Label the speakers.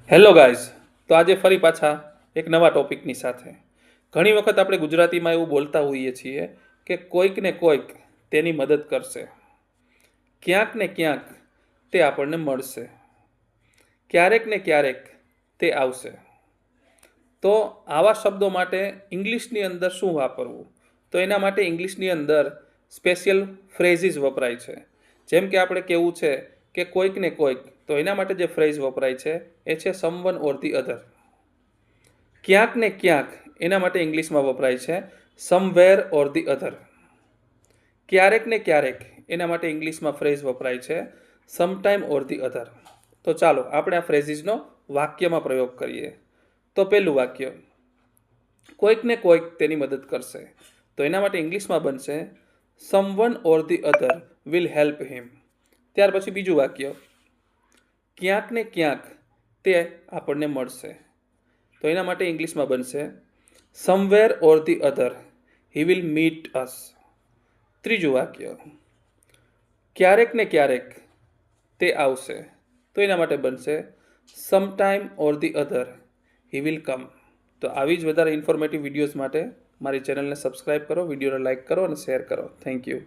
Speaker 1: Hello guys, તો આજે ફરી પાછા એક નવા ટોપિકની સાથે. ઘણી વખત આપણે ગુજરાતીમાં એવું બોલતા હોઈએ છીએ કે કોઈક ને કોઈક તેની મદદ કરશે, ક્યાંક ને ક્યાંક તે આપણને મળશે, ક્યારેક ને ક્યારેક તે આવશે. તો આવા શબ્દો માટે ઇંગ્લિશની અંદર શું વાપરવું? તો એના માટે ઇંગ્લિશની અંદર સ્પેશિયલ ફ્રેઝીસ વપરાય છે. જેમ કે આપણે કહેવું છે કે કોઈક ને કોઈક, તો એના માટે જે ફ્રેઝ વપરાય છે એ છે સમવન ઓર ધી અધર. ક્યાંક ને ક્યાંક એના માટે ઇંગ્લિશમાં વપરાય છે સમવેર ઓર ધી અધર. ક્યારેક ને ક્યારેક એના માટે ઇંગ્લિશમાં ફ્રેઝ વપરાય છે સમટાઈમ ઓર ધી અધર. તો ચાલો આપણે આ ફ્રેઝીસનો વાક્યમાં પ્રયોગ કરીએ. તો પહેલું વાક્ય, કોઈક ને કોઈક તેની મદદ કરશે, તો એના માટે ઇંગ્લિશમાં બનશે someone or the other will help him. ત્યાર પછી બીજું વાક્ય, ક્યાંક ને ક્યાંક તે આપણને મળશે, તો એના માટે ઇંગ્લિશમાં બનશે somewhere or the other he will meet us. ત્રીજું વાક્ય, ક્યારેક ને ક્યારેક તે આવશે, તો એના માટે બનશે sometime or the other he will come. તો આવી જ વધારે ઇન્ફોર્મેટિવ વિડીયોઝ માટે મારી ચેનલને સબસ્ક્રાઈબ કરો, વિડીયોને લાઇક કરો અને શેર કરો. Thank you.